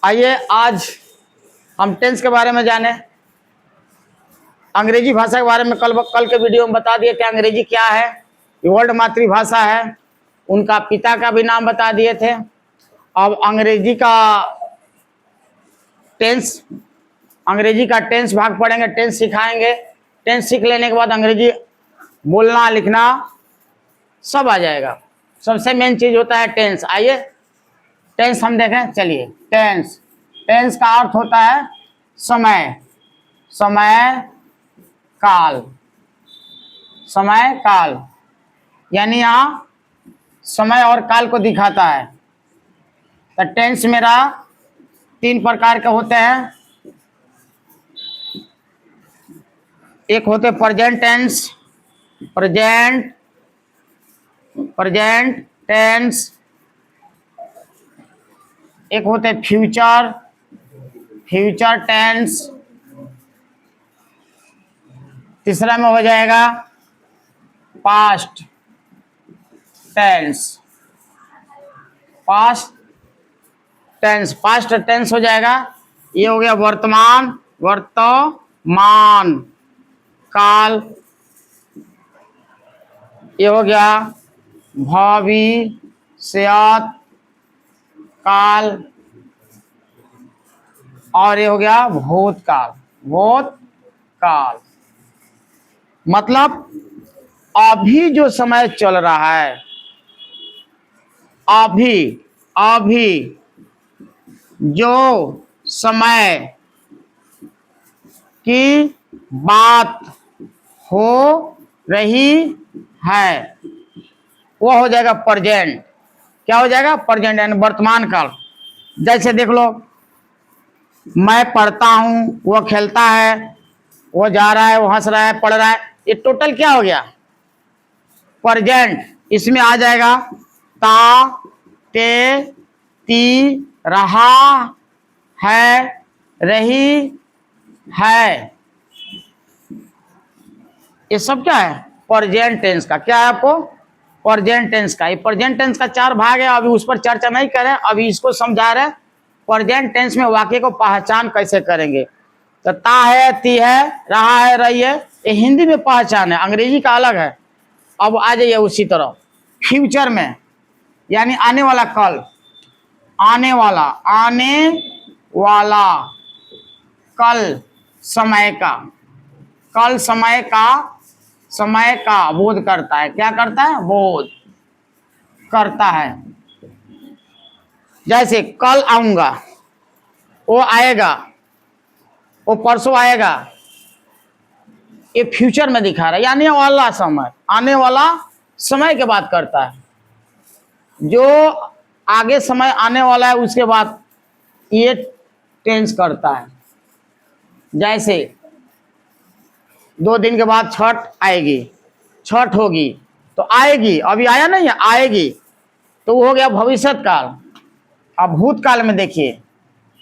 आइए आज हम टेंस के बारे में जाने। अंग्रेजी भाषा के बारे में कल के वीडियो में बता दिए कि अंग्रेजी क्या है, ये वर्ल्ड मातृभाषा है। उनका पिता का भी नाम बता दिए थे। अब अंग्रेजी का टेंस भाग पढ़ेंगे, टेंस सिखाएंगे। टेंस सीख लेने के बाद अंग्रेजी बोलना लिखना सब आ जाएगा। सबसे मेन चीज होता है टेंस। आइए टेंस हम देखें। चलिए टेंस का अर्थ होता है समय, काल, यानी यहाँ समय और काल को दिखाता है। तो टेंस मेरा 3 प्रकार के होते हैं। एक होते प्रेजेंट टेंस, एक होते फ्यूचर टेंस, तीसरा में हो जाएगा पास्ट टेंस हो जाएगा। ये हो गया वर्तमान काल, ये हो गया भविष्यत काल, और ये हो गया भूतकाल। मतलब अभी जो समय चल रहा है, अभी जो समय की बात हो रही है वो हो जाएगा प्रेजेंट। क्या हो जाएगा? प्रेजेंट यानी वर्तमान काल। जैसे देख लो, मैं पढ़ता हूँ, वो खेलता है, वो जा रहा है, वो हंस रहा है, पढ़ रहा है, ये टोटल क्या हो गया? प्रेजेंट। इसमें आ जाएगा ता, ते, ती, रहा है, रही है, ये सब क्या है? प्रेजेंट टेंस का। क्या है आपको? प्रेजेंट टेंस का। ये प्रेजेंट टेंस का 4 भाग है, अभी उस पर चर्चा नहीं करें, अभी इसको समझा रहे। प्रेजेंट टेंस में वाक्य को पहचान कैसे करेंगे? तो ता है, ती है, रहा है, रही है, ये हिंदी में पहचान है, अंग्रेजी का अलग है। अब आ जाइए उसी तरह फ्यूचर में, यानी आने वाला कल, आने वाला कल समय का बोध करता है। क्या करता है? बोध करता है। जैसे कल आऊंगा, वो आएगा, वो परसों आएगा, ये फ्यूचर में दिखा रहा है, यानी आने वाला समय के बात करता है। जो आगे समय आने वाला है उसके बाद ये टेंस करता है। जैसे 2 दिन के बाद छठ होगी, तो आएगी, अभी आया नहीं है, आएगी, तो वो हो गया भविष्यत काल। अब भूतकाल में देखिए,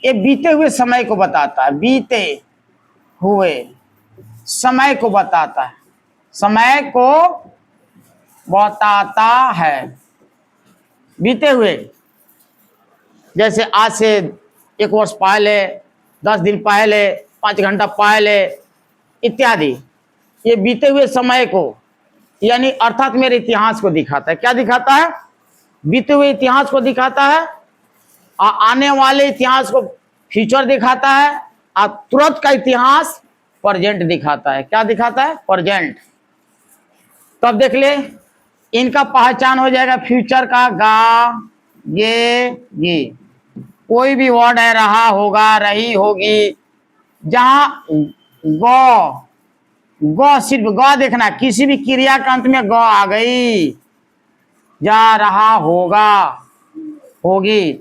ये बीते हुए समय को बताता है, बीते हुए समय को बताता है, बीते हुए। जैसे आज से 1 वर्ष पहले, 10 दिन पहले, 5 घंटा पहले इत्यादि, ये बीते हुए समय को, यानी अर्थात मेरे इतिहास को दिखाता है। क्या दिखाता है? बीते हुए इतिहास को दिखाता है, और आने वाले इतिहास को फ्यूचर दिखाता है, और तुरंत का इतिहास प्रेजेंट दिखाता है। क्या दिखाता है? प्रेजेंट। तो अब देख ले, इनका पहचान हो जाएगा फ्यूचर का गा, ये कोई भी वर्ड है, रहा होगा, रही होगी, जहां गौ सिर्फ गौ देखना, किसी भी क्रिया के अंत में गौ आ गई, जा रहा होगा, होगी,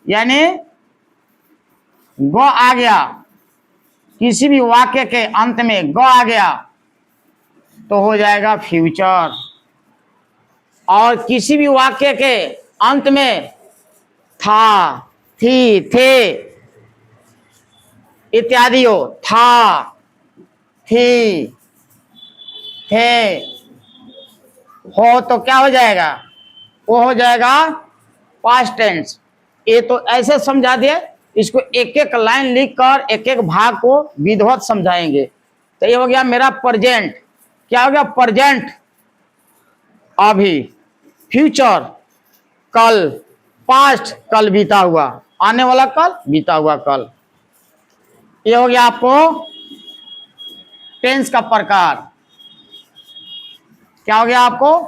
यानी गौ आ गया, किसी भी वाक्य के अंत में गौ आ गया तो हो जाएगा फ्यूचर। और किसी भी वाक्य के अंत में था, थी, थे इत्यादि हो, था, थी, थे, हो, तो क्या हो जाएगा? वो हो जाएगा पास्ट टेंस। ये तो ऐसे समझा दिए इसको एक एक लाइन लिखकर एक एक भाग को विधिवत समझाएंगे। तो ये हो गया मेरा प्रेजेंट। क्या हो गया? प्रेजेंट अभी, फ्यूचर कल, पास्ट कल बीता हुआ, आने वाला कल, बीता हुआ कल। ये हो गया आपको टेंस का प्रकार। क्या हो गया आपको?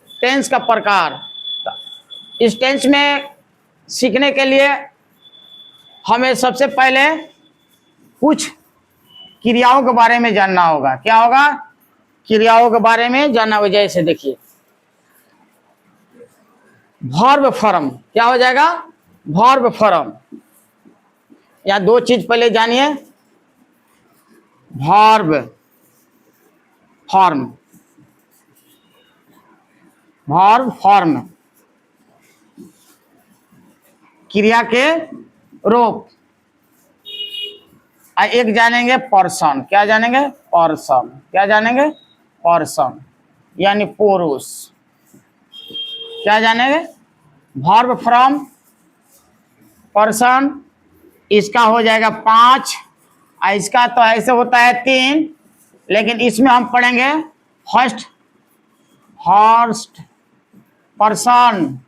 टेंस का प्रकार। इस टेंस में सीखने के लिए हमें सबसे पहले कुछ क्रियाओं के बारे में जानना होगा। क्या होगा? क्रियाओं के बारे में जानना होगा। जैसे देखिए वर्ब फॉर्म। क्या हो जाएगा? Verb form. या दो चीज पहले जानिए। वर्ब फॉर्म, वर्ब फॉर्म क्रिया के रूप। एक जानेंगे पर्सन। क्या जानेंगे? पर्सन। क्या जानेंगे? पर्सन यानी पुरुष। क्या जानेंगे? Verb from person. इसका हो जाएगा 5, इसका तो ऐसे होता है 3, लेकिन इसमें हम पढ़ेंगे फर्स्ट पर्सन,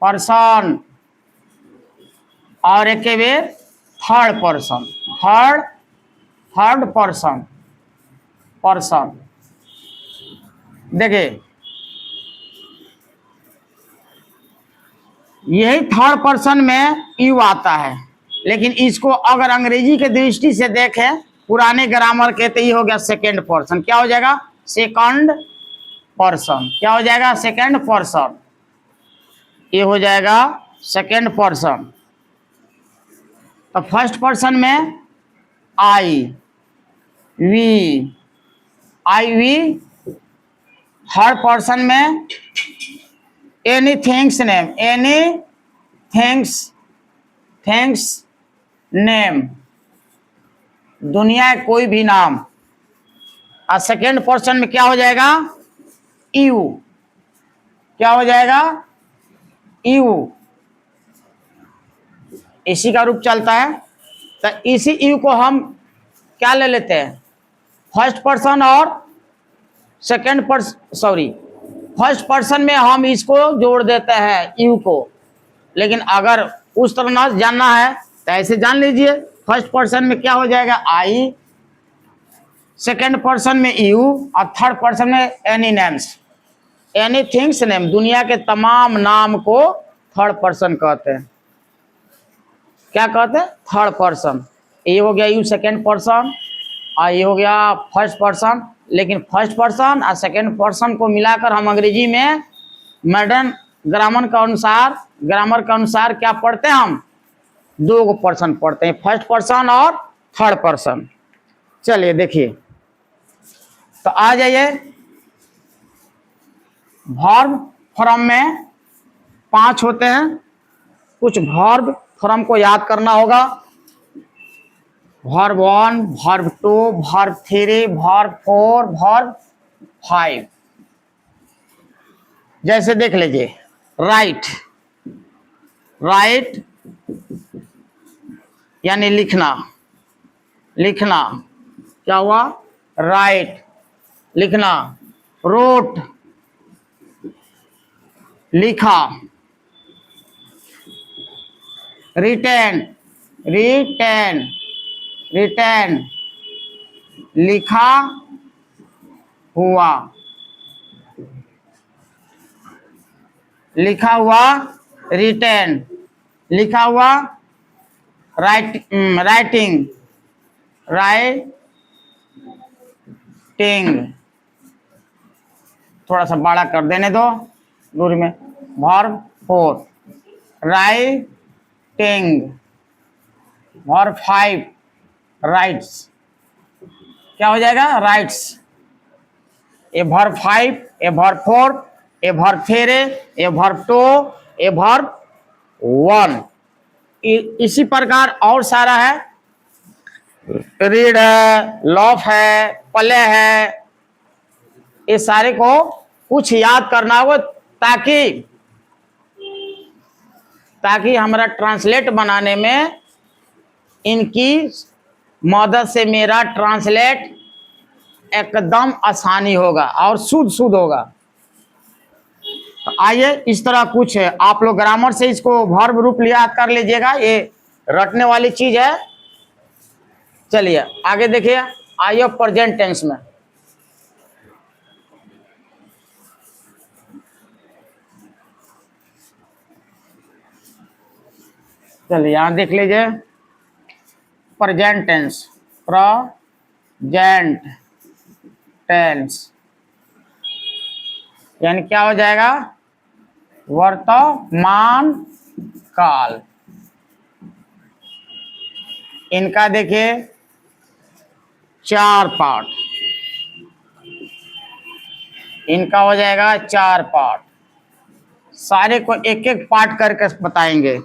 पर्सन, और एक के बेर third person, third person, person. देखिए यही थर्ड पर्सन में यू आता है, लेकिन इसको अगर अंग्रेजी के दृष्टि से देखें पुराने ग्रामर के, तो ये हो गया सेकेंड पर्सन। क्या हो जाएगा? Second person. क्या हो जाएगा? Second person. ये हो जाएगा सेकेंड पर्सन। तो फर्स्ट पर्सन में आई वी, थर्ड पर्सन में any things name, any things name, दुनिया कोई भी नाम। और सेकेंड पर्सन में क्या हो जाएगा? यू। क्या हो जाएगा? यू। इसी का रूप चलता है। तो इसी यू को हम क्या ले लेते हैं? फर्स्ट पर्सन और second person, sorry, first person में हम इसको जोड़ देते हैं यू को। लेकिन अगर उस तरह ना जानना है तो ऐसे जान लीजिए। फर्स्ट पर्सन में क्या हो जाएगा? आई, सेकेंड पर्सन में यू, और थर्ड पर्सन में any names, any things name, दुनिया के तमाम नाम को थर्ड पर्सन कहते हैं। क्या कहते हैं? Third person. ये हो गया यू सेकेंड पर्सन, और ये हो गया फर्स्ट पर्सन। लेकिन फर्स्ट पर्सन और सेकेंड पर्सन को मिलाकर हम अंग्रेजी में मॉडर्न ग्रामर के अनुसार क्या पढ़ते हैं? हम दो पर्सन पढ़ते हैं, फर्स्ट पर्सन और थर्ड पर्सन। चलिए देखिए, तो आ जाइए। वर्ब फॉर्म में 5 होते हैं। कुछ वर्ब फॉर्म को याद करना होगा। Verb 1, verb 2, verb 3, verb 4, verb 5। जैसे देख लीजिए, राइट, राइट यानी लिखना, लिखना। क्या हुआ? राइट, लिखना। रोट, लिखा। रिटेन, रिटेन, लिखा हुआ, लिखा हुआ। रिटेन, लिखा हुआ। राइटिंग, थोड़ा सा बड़ा कर देने दो दूरी में। Verb 4 writing, verb 5 rights. क्या हो जाएगा? Rights. A verb 5, a verb 4, a verb 3, a verb 2, a verb 1। इसी प्रकार और सारा है। रीड है, लॉफ है, प्ले है। ये सारे को कुछ याद करना होगा ताकि हमारा ट्रांसलेट बनाने में इनकी मदद से मेरा ट्रांसलेट एकदम आसानी होगा और शुद्ध शुद्ध होगा। तो आइए, इस तरह कुछ है, आप लोग ग्रामर से इसको वर्ब रूप याद कर लीजिएगा, ये रटने वाली चीज है। चलिए आगे देखिए, आइए प्रेजेंट टेंस में। चलिए यहां देख लीजिए, प्रेजेंट टेंस, प्रेजेंट टेंस यानी क्या हो जाएगा, वर्तमान काल। इनका देखिए 4 पार्ट, इनका हो जाएगा 4 पार्ट, सारे को एक एक पार्ट करके बताएंगे।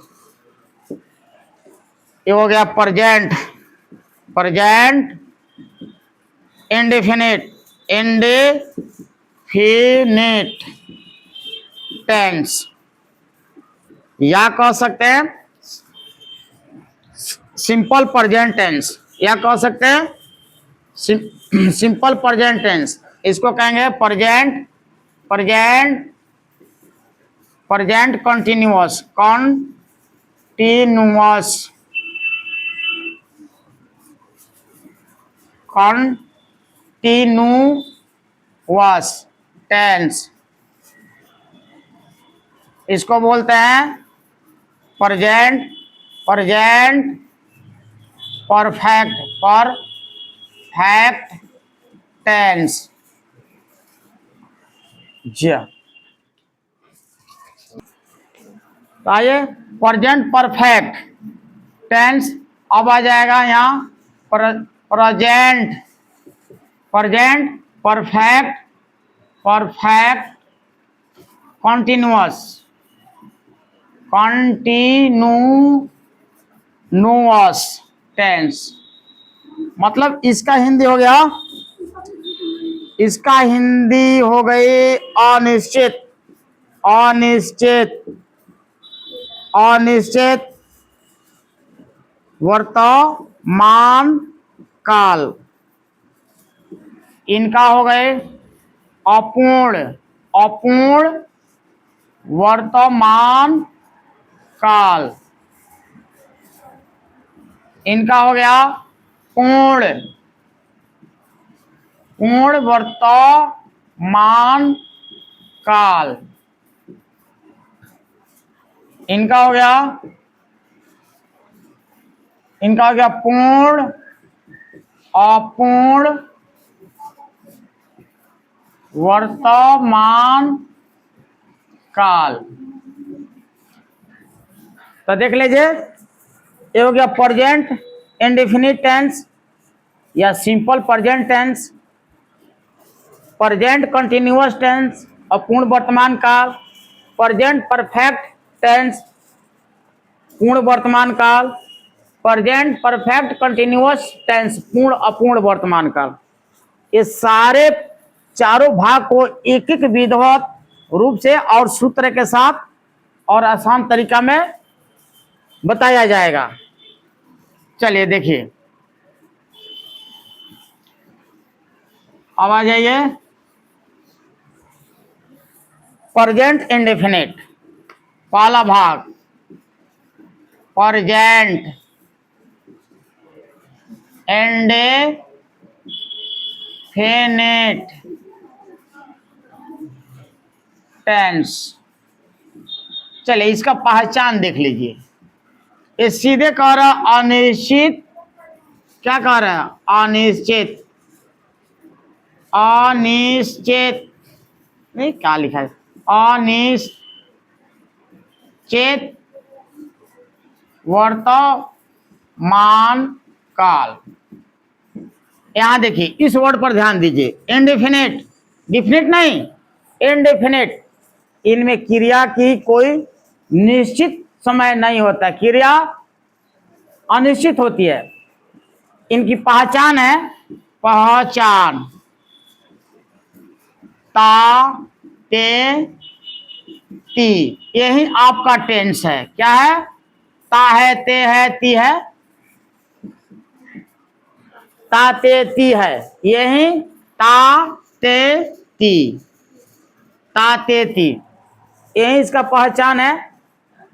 ये हो गया present, present indefinite, indefinite tense, या कह सकते हैं सिंपल प्रेजेंट टेंस, या कह सकते हैं सिंपल प्रेजेंट टेंस। इसको कहेंगे present, present, present continuous, continuous, continuous tense. इसको बोलते हैं present, present perfect, perfect tense. जी तो आइए, प्रेजेंट परफेक्ट टेंस अब आ जाएगा यहाँ, present, present perfect, perfect continuous, continuous tense. मतलब इसका हिंदी हो गया, इसका हिंदी हो गई अनिश्चित, अनिश्चित, अनिश्चित वर्तमान काल। इनका हो गए अपूर्ण, अपूर्ण वर्तमान काल। इनका हो गया पूर्ण, पूर्ण वर्तमान काल। इनका हो गया, इनका हो गया पूर्ण, अपूर्ण वर्तमान काल। तो देख लीजिए, ये हो गया प्रेजेंट इंडेफिनिट टेंस या simple present tense, present continuous tense अपूर्ण वर्तमान काल, प्रेजेंट परफेक्ट टेंस पूर्ण वर्तमान काल, प्रेजेंट परफेक्ट कंटिन्यूअस टेंस पूर्ण अपूर्ण वर्तमान काल। ये सारे चारों भाग को एक एक विधिवत रूप से और सूत्र के साथ और आसान तरीका में बताया जाएगा। चलिए देखिए, अब आ जाइए प्रेजेंट इंडेफिनिट, पहला भाग प्रेजेंट इंडेफिनिट टेंस। चलिए इसका पहचान देख लीजिए, ये सीधे कह रहा है अनिश्चित, क्या कह रहा है अनिश्चित, अनिश्चित नहीं क्या लिखा है, अनिश्चित वर्तमान काल। यहां देखिए इस वर्ड पर ध्यान दीजिए, इंडेफिनिट, डिफिनिट नहीं, इंडेफिनिट। इनमें क्रिया की कोई निश्चित समय नहीं होता, क्रिया अनिश्चित होती है। इनकी पहचान है, पहचान, ता, ते, ती, यही आपका टेंस है। क्या है, ता है, ते है, ती है, ता ते ती है, यही ता ते ती, ता ते ती, यही इसका पहचान है।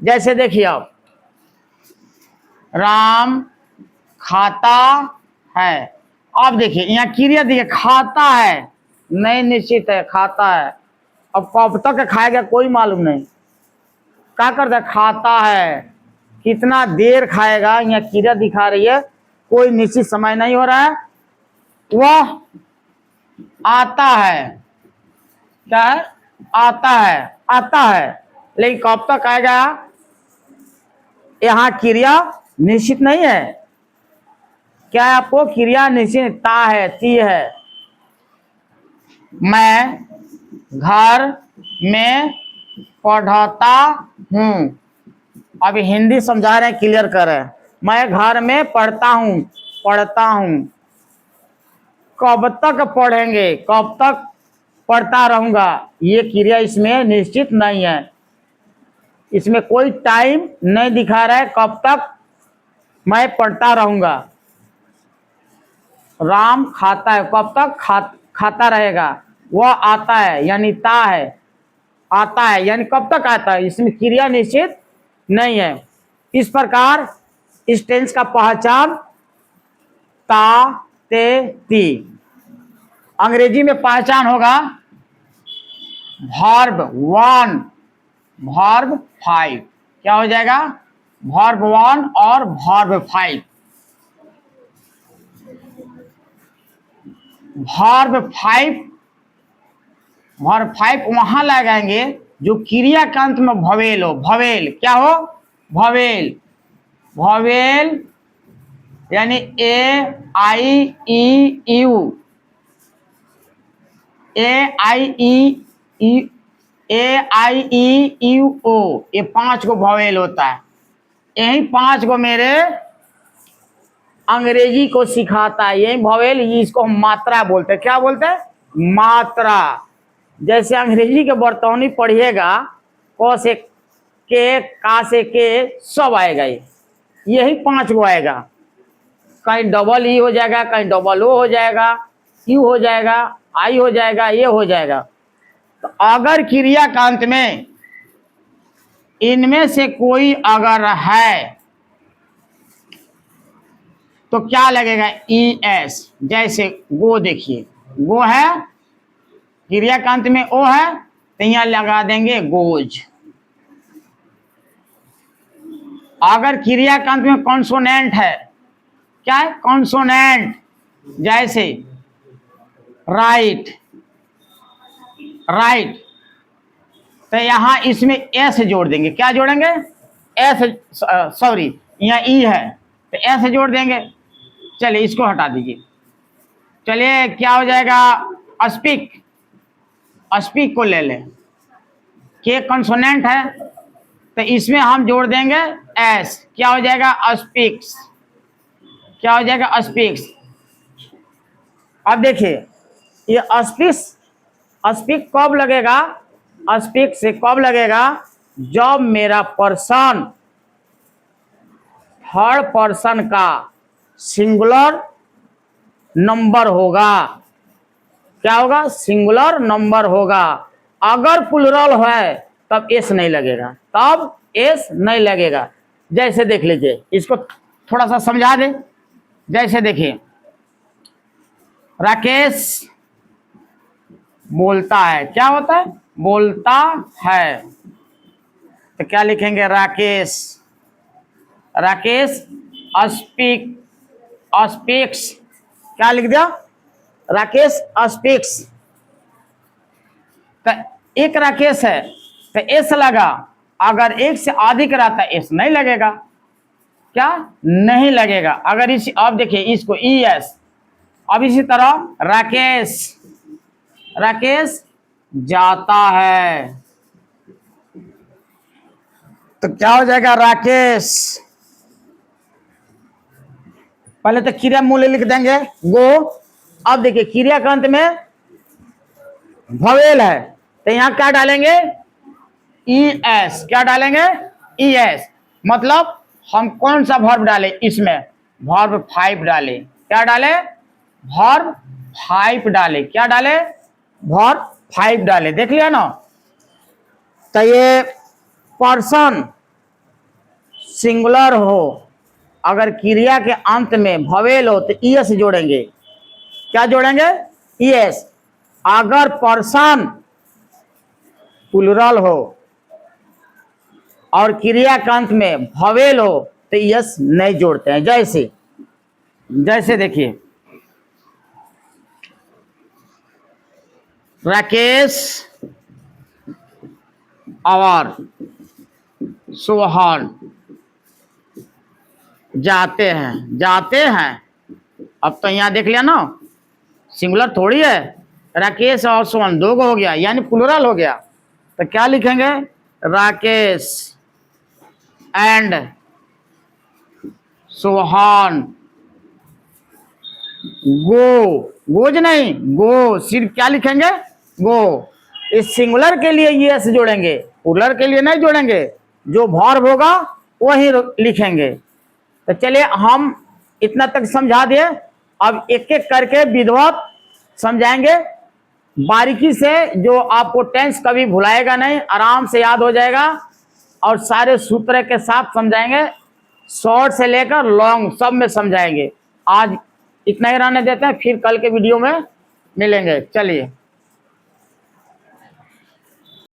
जैसे देखिए आप, राम खाता है, अब देखिए यहाँ क्रिया देखिए, खाता है नहीं निश्चित है, खाता है, अब कब तक खाएगा कोई मालूम नहीं, क्या करता है, खाता है, कितना देर खाएगा, यहाँ क्रिया दिखा रही है, कोई निश्चित समय नहीं हो रहा है। वह आता है, क्या है, आता है, आता है, लेकिन कब तक आएगा, यहाँ क्रिया निश्चित नहीं है। क्या है आपको, क्रिया निश्चित, ता है ती है। मैं घर में पढ़ता हूँ, अभी हिंदी समझा रहे हैं, क्लियर कर रहे हैं। मैं घर में पढ़ता हूँ, पढ़ता हूँ, कब तक पढ़ेंगे, कब तक पढ़ता रहूंगा, ये क्रिया इसमें निश्चित नहीं है, इसमें कोई टाइम नहीं दिखा रहा है, कब तक मैं पढ़ता रहूंगा। राम खाता है, कब तक खाता रहेगा। वह आता है यानी ता है, आता है यानी कब तक आता है, इसमें क्रिया निश्चित नहीं है। इस प्रकार इस टेंस का पहचान ता ते ती। अंग्रेजी में पहचान होगा वर्ब 1 वर्ब 5, क्या हो जाएगा, वर्ब 1 और वर्ब 5। वर्ब 5 वहां लगाएंगे जो क्रिया का अंत में भवेल हो, भवेल क्या हो, भवेल, भवेल यानी ए आई ई यू, ए आई ई यू ओ, ये 5 को भवेल होता है। यही 5 को मेरे अंग्रेजी को सिखाता है, यही भवेल, इसको हम मात्रा बोलते हैं। क्या बोलते हैं, मात्रा। जैसे अंग्रेजी के बर्तौनी पढ़िएगा, क से के, का से के, सब आएगा, यही 5 को आएगा। कहीं डबल ई हो जाएगा, कहीं डबल ओ हो जाएगा, यू हो जाएगा, आई हो जाएगा, ये हो जाएगा। तो अगर क्रिया का अंत में इनमें से कोई अगर है तो क्या लगेगा, ई एस। जैसे गो, देखिए गो है, क्रिया का अंत में ओ है, तो यहां लगा देंगे गोज। अगर क्रिया का अंत में कॉन्सोनेंट है, क्या है, कॉन्सोनेंट, जैसे राइट, राइट, तो यहां इसमें एस जोड़ देंगे। क्या जोड़ेंगे, एस, सॉरी यहाँ ई है तो एस जोड़ देंगे। चलिए इसको हटा दीजिए, चलिए क्या हो जाएगा, स्पीक, स्पीक को ले लें, के कंसोनेंट है तो इसमें हम जोड़ देंगे एस, क्या हो जाएगा, स्पीक्स, क्या हो जाएगा, स्पीक्स। अब देखिए ये स्पीक्स, स्पीक कब लगेगा, स्पीक से कब लगेगा, जब मेरा पर्सन थर्ड पर्सन का सिंगुलर नंबर होगा। क्या होगा, सिंगुलर नंबर होगा। अगर प्लूरल है तब एस नहीं लगेगा, तब एस नहीं लगेगा। जैसे देख लीजिए, इसको थोड़ा सा समझा दें। जैसे देखिए, राकेश बोलता है, क्या होता है, बोलता है, तो क्या लिखेंगे, राकेश, राकेश स्पीक, स्पीक्स, क्या लिख दिया, राकेश स्पीक्स। तो एक राकेश है तो एस लगा, अगर एक से अधिक रहता है एस नहीं लगेगा, क्या नहीं लगेगा। अगर इस, अब देखिए इसको ई एस। अब इसी तरह राकेश, राकेश जाता है, तो क्या हो जाएगा, राकेश। पहले तो क्रिया मूल्य लिख देंगे गो। अब देखिए क्रिया का अंत में भवेल है तो यहां क्या डालेंगे, ई एस, क्या डालेंगे, ई एस। मतलब हम कौन सा वर्ब डाले, इसमें वर्ब 5 डाले, क्या डाले, वर्ब 5 डाले, क्या डाले, वर्ब 5 डाले, देख लिया ना। तो ये पर्सन सिंगुलर हो, अगर क्रिया के अंत में भवेल हो तो ईएस जोड़ेंगे, क्या जोड़ेंगे, ईएस। अगर पर्सन प्लुरल हो और क्रिया के अंत में भवेल हो तो ईएस नहीं जोड़ते हैं। जैसे जैसे देखिए, राकेश और सोहन जाते हैं, जाते हैं। अब तो यहां देख लिया ना, सिंगुलर थोड़ी है, राकेश और सोहन दो हो गया, यानी प्लुरल हो गया। तो क्या लिखेंगे, Rakesh and Sohan go, goes नहीं, गो, सिर्फ क्या लिखेंगे, गो। इस सिंगुलर के लिए यस जोड़ेंगे, प्लुरल के लिए नहीं जोड़ेंगे, जो वर्ब होगा वही लिखेंगे। तो चलिए हम इतना तक समझा दिए, अब एक एक करके विधिवत समझाएंगे बारीकी से, जो आपको टेंस कभी भुलाएगा नहीं, आराम से याद हो जाएगा और सारे सूत्र के साथ समझाएंगे, शॉर्ट से लेकर लॉन्ग सब में समझाएंगे। आज इतना ही रहने देते हैं, फिर कल के वीडियो में मिलेंगे। चलिए।